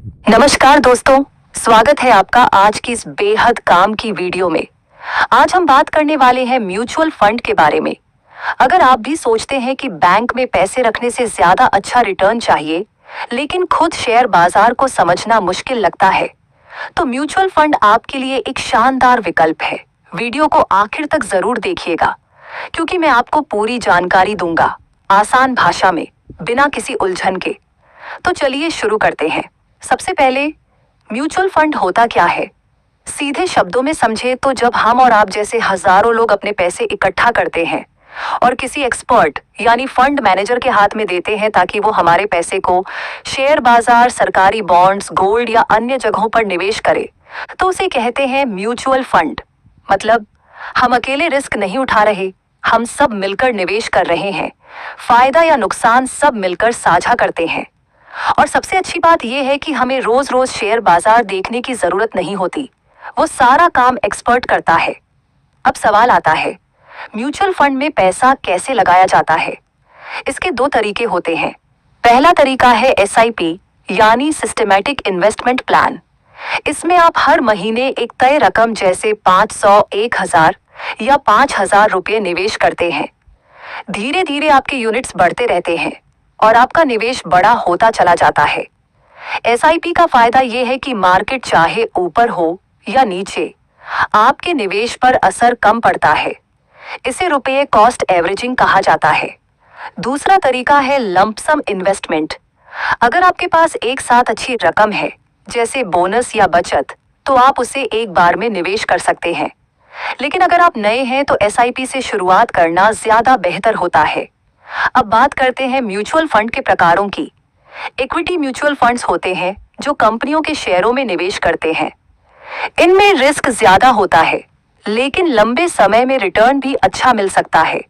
नमस्कार दोस्तों, स्वागत है आपका आज की इस बेहद काम की वीडियो में। आज हम बात करने वाले हैं म्यूचुअल फंड के बारे में। अगर आप भी सोचते हैं कि बैंक में पैसे रखने से ज्यादा अच्छा रिटर्न चाहिए, लेकिन खुद शेयर बाजार को समझना मुश्किल लगता है, तो म्यूचुअल फंड आपके लिए एक शानदार विकल्प है। वीडियो को आखिर तक जरूर देखिएगा, क्योंकि मैं आपको पूरी जानकारी दूंगा, आसान भाषा में, बिना किसी उलझन के। तो चलिए शुरू करते हैं। सबसे पहले, म्यूचुअल फंड होता क्या है? सीधे शब्दों में समझे तो जब हम और आप जैसे हजारों लोग अपने पैसे इकट्ठा करते हैं और किसी एक्सपर्ट यानी फंड मैनेजर के हाथ में देते हैं ताकि वो हमारे पैसे को शेयर बाजार, सरकारी बॉन्ड्स, गोल्ड या अन्य जगहों पर निवेश करे, तो उसे कहते हैं म्यूचुअल फंड। मतलब हम अकेले रिस्क नहीं उठा रहे, हम सब मिलकर निवेश कर रहे हैं, फायदा या नुकसान सब मिलकर साझा करते हैं। और सबसे अच्छी बात यह है कि हमें रोज रोज शेयर बाजार देखने की जरूरत नहीं होती, वो सारा काम एक्सपर्ट करता है। अब सवाल आता है, म्यूचुअल फंड में पैसा कैसे लगाया जाता है? इसके दो तरीके होते हैं। पहला तरीका है SIP यानी सिस्टमैटिक इन्वेस्टमेंट प्लान। इसमें आप हर महीने एक तय रकम जैसे 500, 1000 या 5000 रुपये निवेश करते हैं। धीरे धीरे आपके यूनिट्स बढ़ते रहते हैं और आपका निवेश बड़ा होता चला जाता है। SIP का फायदा यह है कि मार्केट चाहे ऊपर हो या नीचे, आपके निवेश पर असर कम पड़ता है। इसे रुपये कॉस्ट एवरेजिंग कहा जाता है। दूसरा तरीका है लंप सम इन्वेस्टमेंट। अगर आपके पास एक साथ अच्छी रकम है, जैसे बोनस या बचत, तो आप उसे एक बार में निवेश कर सकते हैं। लेकिन अगर आप नए हैं तो SIP से शुरुआत करना ज्यादा बेहतर होता है। अब बात करते हैं म्यूचुअल फंड के प्रकारों की। इक्विटी म्यूचुअल फंड्स होते हैं जो कंपनियों के शेयरों में निवेश करते हैं। इनमें रिस्क ज्यादा होता है, लेकिन लंबे समय में रिटर्न भी अच्छा मिल सकता है।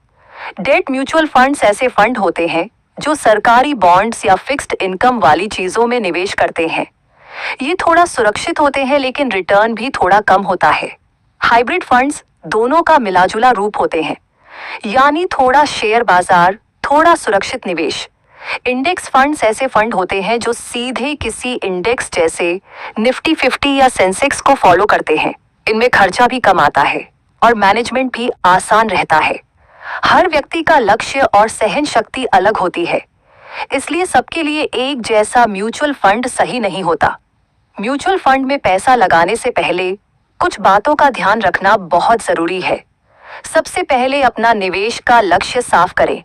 डेट म्यूचुअल फंड्स ऐसे फंड होते हैं जो सरकारी बॉन्ड्स या फिक्स्ड इनकम वाली चीजों में निवेश करते हैं। ये थोड़ा सुरक्षित होते हैं, लेकिन रिटर्न भी थोड़ा कम होता है। हाइब्रिड फंड्स दोनों का मिलाजुला रूप होते हैं, यानी थोड़ा शेयर बाजार, थोड़ा सुरक्षित निवेश। इंडेक्स फंड्स ऐसे फंड होते हैं जो सीधे किसी इंडेक्स जैसे निफ्टी 50 या सेंसेक्स को फॉलो करते हैं। इनमें खर्चा भी कम आता है और मैनेजमेंट भी आसान रहता है। हर व्यक्ति का लक्ष्य और सहन शक्ति अलग होती है, इसलिए सबके लिए एक जैसा म्यूचुअल फंड सही नहीं होता। म्यूचुअल फंड में पैसा लगाने से पहले कुछ बातों का ध्यान रखना बहुत जरूरी है। सबसे पहले अपना निवेश का लक्ष्य साफ करें।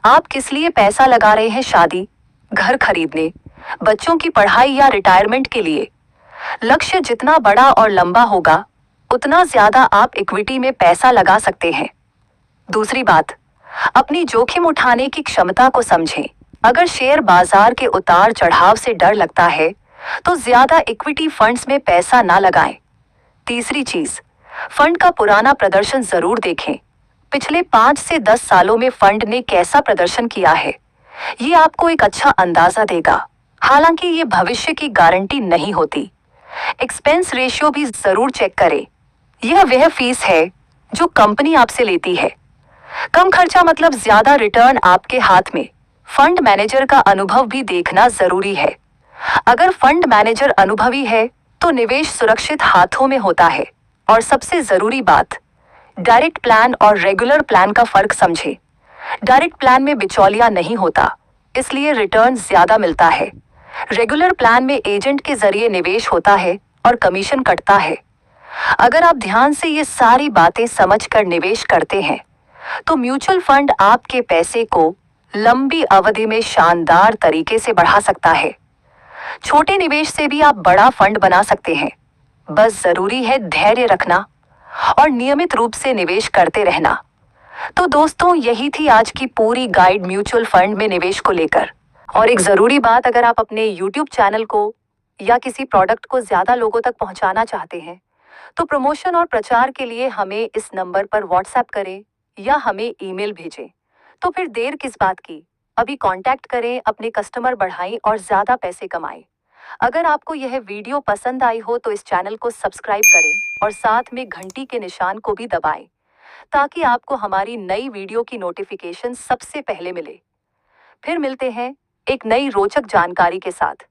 आप किस लिए पैसा लगा रहे हैं? शादी, घर खरीदने, बच्चों की पढ़ाई या रिटायरमेंट के लिए? लक्ष्य जितना बड़ा और लंबा होगा, उतना ज्यादा आप इक्विटी में पैसा लगा सकते हैं। दूसरी बात, अपनी जोखिम उठाने की क्षमता को समझें। अगर शेयर बाजार के उतार चढ़ाव से डर लगता है, तो ज्यादा इक्विटी फंड्स में पैसा ना लगाएं। तीसरी चीज, फंड का पुराना प्रदर्शन जरूर देखें। पिछले 5 से 10 सालों में फंड ने कैसा प्रदर्शन किया है, ये आपको एक अच्छा अंदाजा देगा। हालांकि ये भविष्य की गारंटी नहीं होती। एक्सपेंस रेशियो भी जरूर चेक करें। यह वह फीस है जो कंपनी आपसे लेती है। कम खर्चा मतलब ज्यादा रिटर्न आपके हाथ में। फंड मैनेजर का अनुभव भी देखना जरूरी है। अगर फंड मैनेजर अनुभवी है, तो निवेश सुरक्षित हाथों में होता है। और सबसे जरूरी बात, डायरेक्ट प्लान और रेगुलर प्लान का फर्क समझें। डायरेक्ट प्लान में बिचौलिया नहीं होता, इसलिए रिटर्न ज्यादा मिलता है। रेगुलर प्लान में एजेंट के जरिए निवेश होता है और कमीशन कटता है। अगर आप ध्यान से ये सारी बातें समझकर निवेश करते हैं, तो म्यूचुअल फंड आपके पैसे को लंबी अवधि में शानदार तरीके से बढ़ा सकता है। छोटे निवेश से भी आप बड़ा फंड बना सकते हैं। बस जरूरी है धैर्य रखना और नियमित रूप से निवेश करते रहना। तो दोस्तों, यही थी आज की पूरी गाइड म्यूचुअल फंड में निवेश को लेकर। और एक जरूरी बात, अगर आप अपने YouTube चैनल को या किसी प्रोडक्ट को ज्यादा लोगों तक पहुंचाना चाहते हैं, तो प्रमोशन और प्रचार के लिए हमें इस नंबर पर WhatsApp करें या हमें ईमेल भेजें। तो फिर देर किस बात की, अभी कांटेक्ट करें, अपने कस्टमर बढ़ाएं और ज्यादा पैसे कमाएं। अगर आपको यह वीडियो पसंद आई हो तो इस चैनल को सब्सक्राइब करें और साथ में घंटी के निशान को भी दबाएं, ताकि आपको हमारी नई वीडियो की नोटिफिकेशन सबसे पहले मिले। फिर मिलते हैं एक नई रोचक जानकारी के साथ।